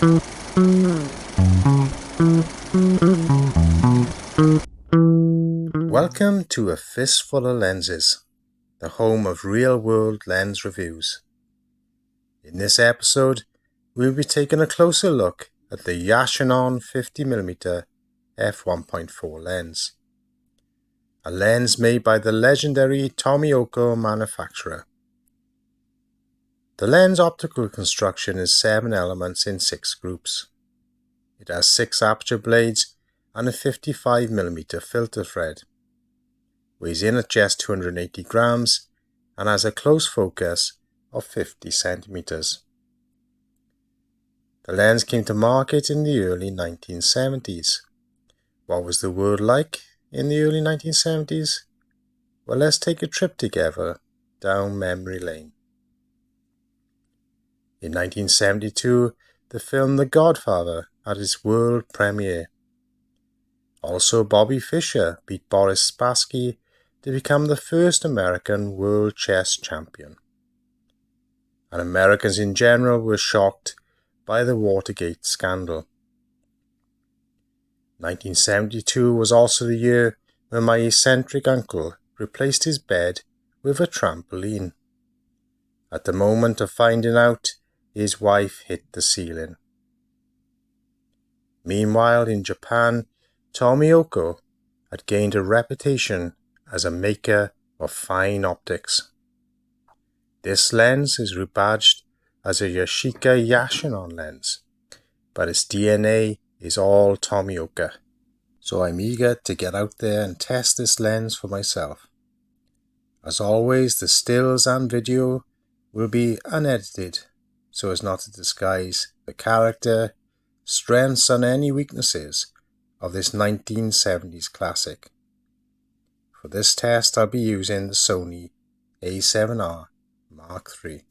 Welcome to A Fistful of Lenses, the home of real-world lens reviews. In this episode, we'll be taking a closer look at the Yashinon 50mm f1.4 lens, a lens made by the legendary Tomioka manufacturer. The lens optical construction is 7 elements in 6 groups. It has 6 aperture blades and a 55mm filter thread, weighs in at just 280 grams and has a close focus of 50 centimeters. The lens came to market in the early 1970s. What was the world like in the early 1970s? Well, let's take a trip together down memory lane. In 1972, the film The Godfather had its world premiere. Also, Bobby Fischer beat Boris Spassky to become the first American world chess champion. And Americans in general were shocked by the Watergate scandal. 1972 was also the year when my eccentric uncle replaced his bed with a trampoline. At the moment of finding out, his wife hit the ceiling. Meanwhile, in Japan, Tomioka had gained a reputation as a maker of fine optics. This lens is rebadged as a Yashinon lens, but its DNA is all Tomioka. So I'm eager to get out there and test this lens for myself. As always, the stills and video will be unedited so as not to disguise the character, strengths and any weaknesses of this 1970s classic. For this test I'll be using the Sony A7R Mark III.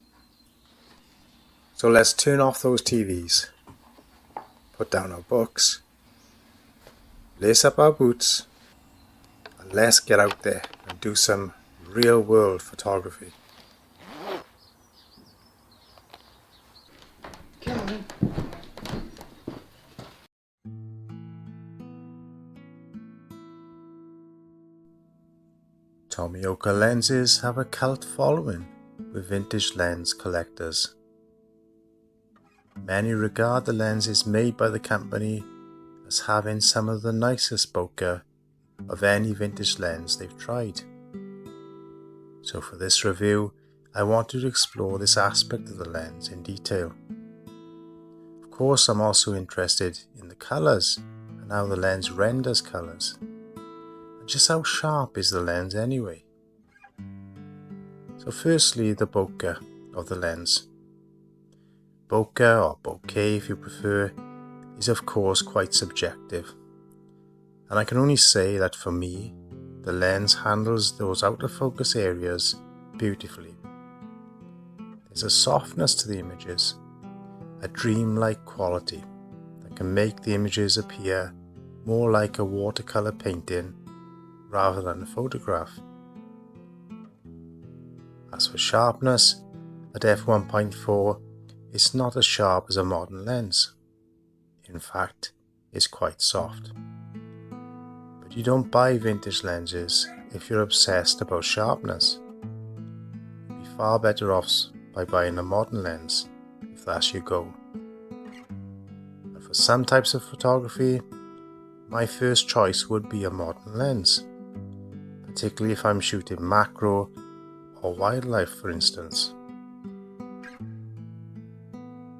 So let's turn off those TVs, put down our books, lace up our boots, and let's get out there and do some real world photography. Come on. Tomioka lenses have a cult following with vintage lens collectors. Many regard the lenses made by the company as having some of the nicest bokeh of any vintage lens they've tried. So for this review, I wanted to explore this aspect of the lens in detail. Of course, I'm also interested in the colours and how the lens renders colours. And just how sharp is the lens anyway? So firstly, the bokeh of the lens. Bokeh, or bokeh if you prefer, is of course quite subjective. And I can only say that for me, the lens handles those out of focus areas beautifully. There's a softness to the images, a dreamlike quality that can make the images appear more like a watercolor painting rather than a photograph. As for sharpness, at f1.4 it's not as sharp as a modern lens. In fact, it's quite soft. But you don't buy vintage lenses if you're obsessed about sharpness. You'd be far better off by buying a modern lens if that's your goal. And for some types of photography, my first choice would be a modern lens, particularly if I'm shooting macro or wildlife, for instance.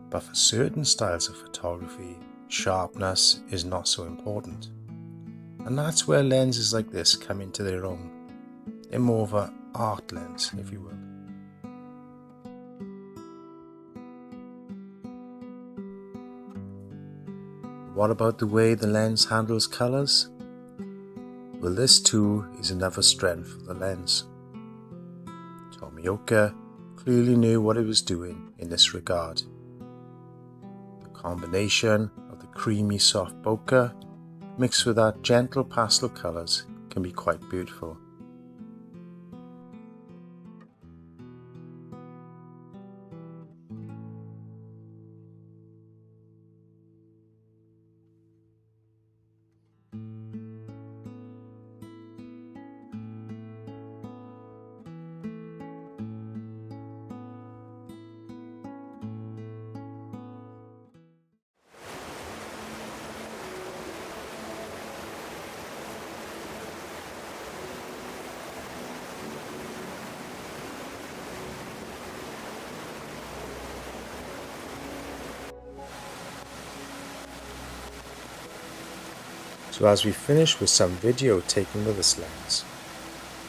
But for certain styles of photography, sharpness is not so important. And that's where lenses like this come into their own. They're more of an art lens, if you will. What about the way the lens handles colours? Well, this too is another strength of the lens. Tomioka clearly knew what it was doing in this regard. The combination of the creamy soft bokeh mixed with that gentle pastel colours can be quite beautiful. So as we finish with some video taken with this lens,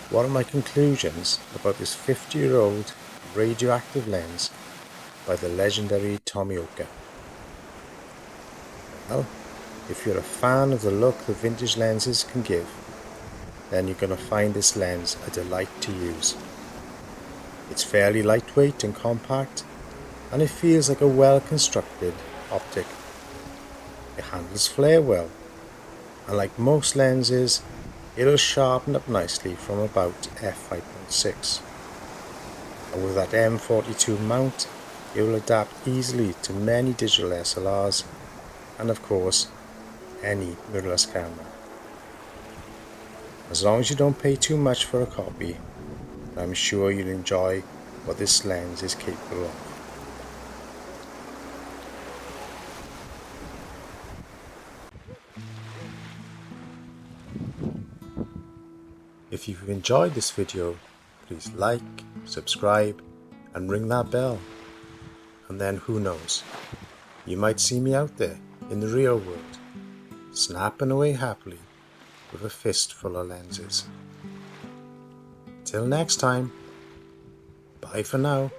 what are my conclusions about this 50-year-old radioactive lens by the legendary Tomioka? Well, if you're a fan of the look the vintage lenses can give, then you're going to find this lens a delight to use. It's fairly lightweight and compact, and it feels like a well-constructed optic. It handles flare well, and like most lenses, it'll sharpen up nicely from about f5.6. And with that M42 mount, it will adapt easily to many digital SLRs and of course any mirrorless camera. As long as you don't pay too much for a copy, I'm sure you'll enjoy what this lens is capable of. If you've enjoyed this video, please like, subscribe and ring that bell. And then who knows, you might see me out there in the real world, snapping away happily with a fistful of lenses. Till next time, bye for now.